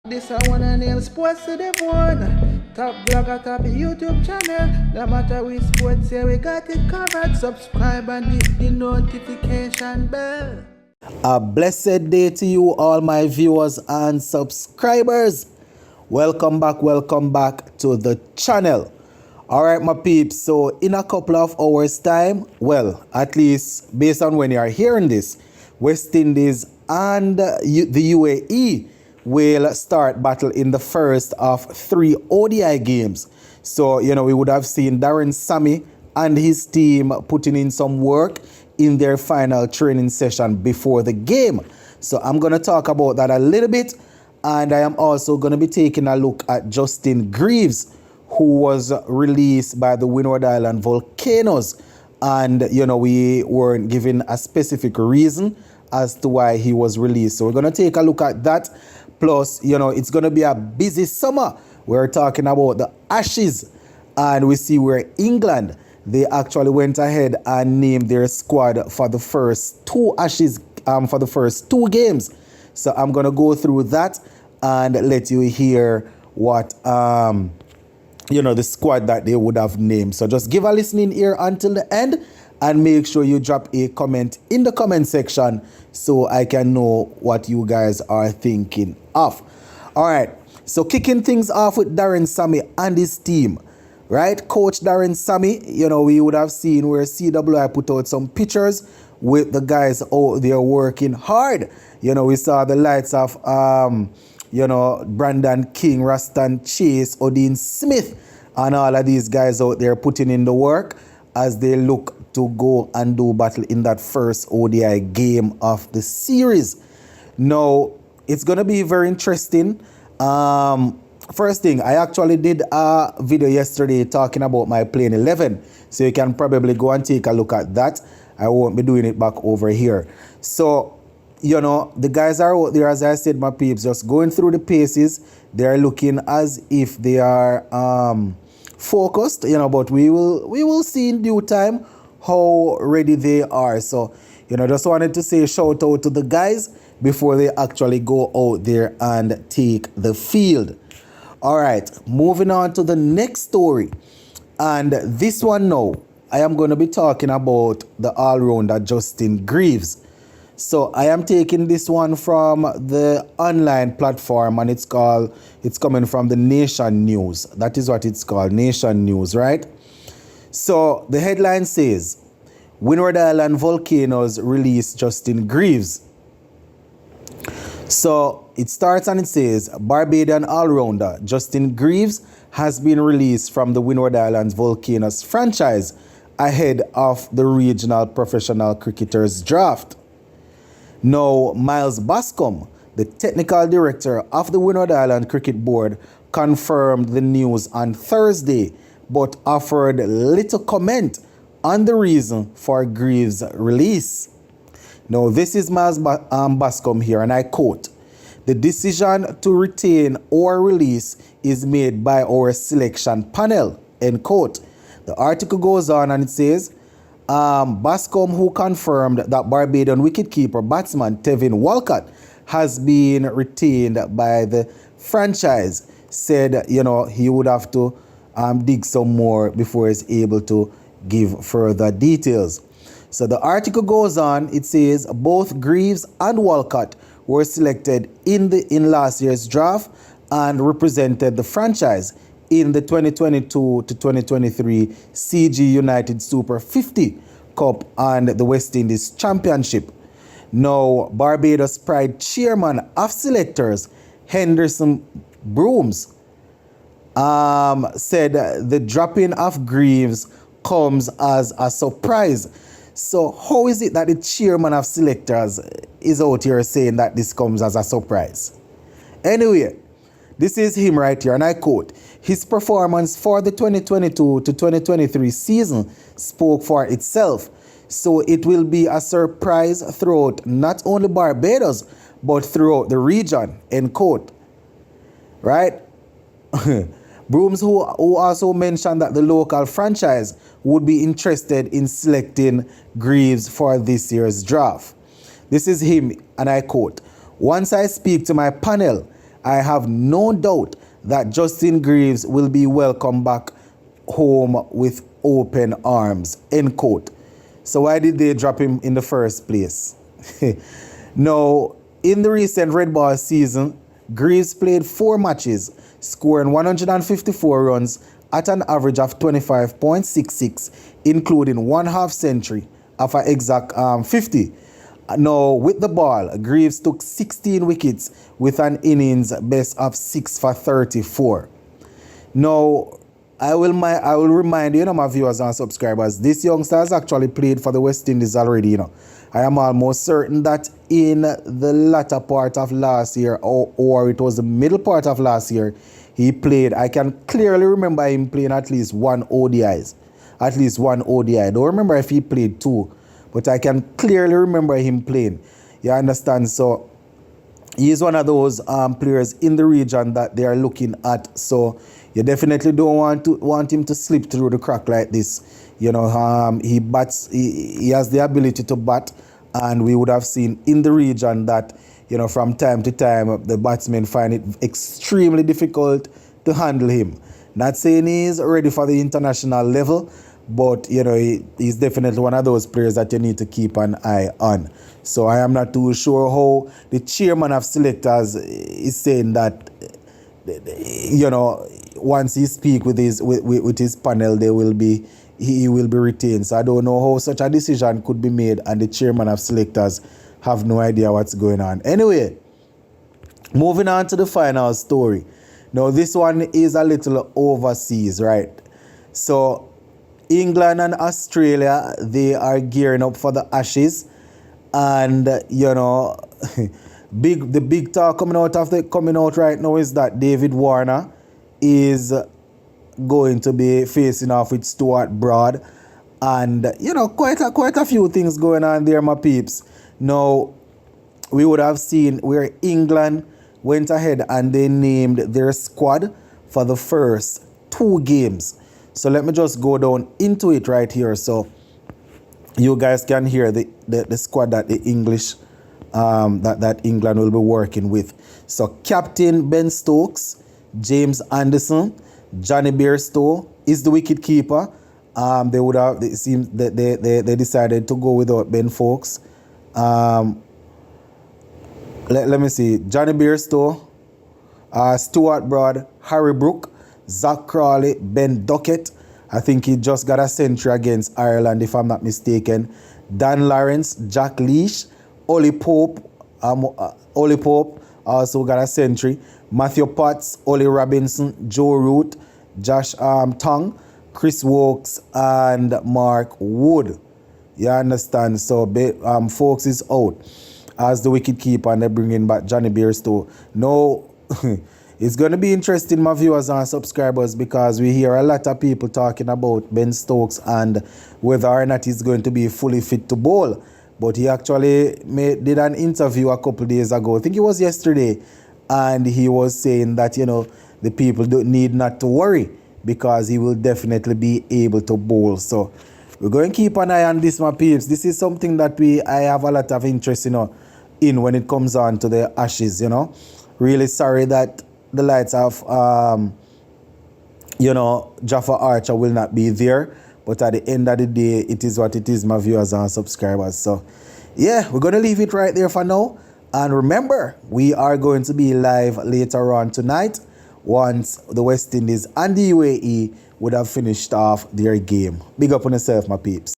This I wanna name sports to the phone. Top blogger, top YouTube channel. No matter which sports, yeah, we got it covered. Subscribe and hit the notification bell. A blessed day to you, all my viewers and subscribers. Welcome back to the channel. All right, my peeps. So, in a couple of hours' time, well, at least based on when you are hearing this, West Indies and the UAE will start battle in the first of 3 ODI games. So, we would have seen Darren Sammy and his team putting in some work in their final training session before the game. So I'm going to talk about that a little bit, and I am also going to be taking a look at Justin Greaves, who was released by the Windward Island Volcanoes, and we weren't given a specific reason as to why he was released. So we're going to take a look at that. Plus, it's going to be a busy summer. We're talking about the Ashes, and we see where England, they actually went ahead and named their squad for the first 2 Ashes, for the first 2 games. So I'm going to go through that and let you hear what, the squad that they would have named. So just give a listening ear until the end and make sure you drop a comment in the comment section so I can know what you guys are thinking of. All right. So kicking things off with Darren Sammy and his team. Right, Coach Darren Sammy, we would have seen where CWI put out some pictures with the guys out there working hard. We saw the lights of, Brandon King, Raston Chase, Odin Smith, and all of these guys out there putting in the work as they look to go and do battle in that first ODI game of the series. Now, it's going to be very interesting. First thing, I actually did a video yesterday talking about my playing 11. So you can probably go and take a look at that. I won't be doing it back over here. So, the guys are out there, as I said, my peeps, just going through the paces. They're looking as if they are focused, but we will see in due time how ready they are. So, just wanted to say shout out to the guys before they actually go out there and take the field. All right, moving on to the next story. And this one now, I am going to be talking about the all-rounder Justin Greaves. So I am taking this one from the online platform, and it's coming from the Nation News. That is what it's called, Nation News, right? So the headline says, Windward Island Volcanoes release Justin Greaves. So it starts and it says, Barbadian all-rounder Justin Greaves has been released from the Windward Islands Volcanoes franchise ahead of the regional professional cricketers draft. Now, Miles Bascom, the technical director of the Windward Island Cricket Board, confirmed the news on Thursday, but offered little comment on the reason for Greaves' release. Now, this is Miles Bascom here, and I quote, "The decision to retain or release is made by our selection panel," end quote. The article goes on and it says, Bascom, who confirmed that Barbadian wicketkeeper batsman Tevin Walcott has been retained by the franchise, said, he would have to dig some more before he's able to give further details. So the article goes on, it says both Greaves and Walcott were selected in last year's draft and represented the franchise in the 2022 to 2023 CG United Super 50 Cup and the West Indies Championship. Now, Barbados Pride chairman of selectors, Henderson Brooms, said the dropping of Greaves comes as a surprise. So how is it that the chairman of selectors is out here saying that this comes as a surprise? Anyway, this is him right here, and I quote, "His performance for the 2022 to 2023 season spoke for itself, so it will be a surprise throughout not only Barbados, but throughout the region," end quote. Right? Brooms, who also mentioned that the local franchise would be interested in selecting Greaves for this year's draft. This is him, and I quote, "Once I speak to my panel, I have no doubt that Justin Greaves will be welcomed back home with open arms, end quote. So why did they drop him in the first place? Now, in the recent Red Ball season, Greaves played 4 matches, scoring 154 runs at an average of 25.66, including 1 half century of an exact 50. Now, with the ball, Greaves took 16 wickets with an innings best of 6 for 34. Now, I will remind you, my viewers and subscribers, this youngster has actually played for the West Indies already, I am almost certain that in the latter part of last year, or it was the middle part of last year, he played. I can clearly remember him playing at least one ODI. I don't remember if he played 2, but I can clearly remember him playing. You understand? So he is one of those players in the region that they are looking at. So you definitely don't want him to slip through the crack like this. He bats. He has the ability to bat, and we would have seen in the region that from time to time the batsmen find it extremely difficult to handle him. Not saying he's ready for the international level, but he's definitely one of those players that you need to keep an eye on. So I am not too sure how the chairman of selectors is saying that once he speak with his panel, he will be retained. So I don't know how such a decision could be made, and the chairman of selectors have no idea what's going on. Anyway, moving on to the final story. Now, this one is a little overseas, right? So England and Australia, they are gearing up for the Ashes, and the big talk coming out right now is that David Warner is going to be facing off with Stuart Broad, and quite a few things going on there, my peeps. Now, we would have seen where England went ahead and they named their squad for the first 2 games. So let me just go down into it right here, so you guys can hear the squad that the English that England will be working with. So Captain Ben Stokes, James Anderson, Johnny Bairstow is the wicket keeper. It seems that they decided to go without Ben Fowkes. Let me see. Johnny Bairstow, Stuart Broad, Harry Brook, Zach Crawley, Ben Duckett. I think he just got a century against Ireland, if I'm not mistaken. Dan Lawrence, Jack Leach, Ollie Pope also got a century. Matthew Potts, Ollie Robinson, Joe Root, Josh Tong, Chris Wokes, and Mark Wood. You understand? So Fowkes is out as the wicket keeper, and they're bringing back Johnny Bairstow. No, it's going to be interesting, my viewers and subscribers, because we hear a lot of people talking about Ben Stokes and whether or not he's going to be fully fit to bowl. But he actually did an interview a couple days ago, I think it was yesterday, and he was saying that, the people don't need not to worry because he will definitely be able to bowl. So we're going to keep an eye on this, my peeps. This is something that I have a lot of interest, in when it comes on to the Ashes, Really sorry that the likes of, Jaffa Archer will not be there. But at the end of the day, it is what it is, my viewers and subscribers. So, yeah, we're going to leave it right there for now. And remember, we are going to be live later on tonight once the West Indies and the UAE would have finished off their game. Big up on yourself, my peeps.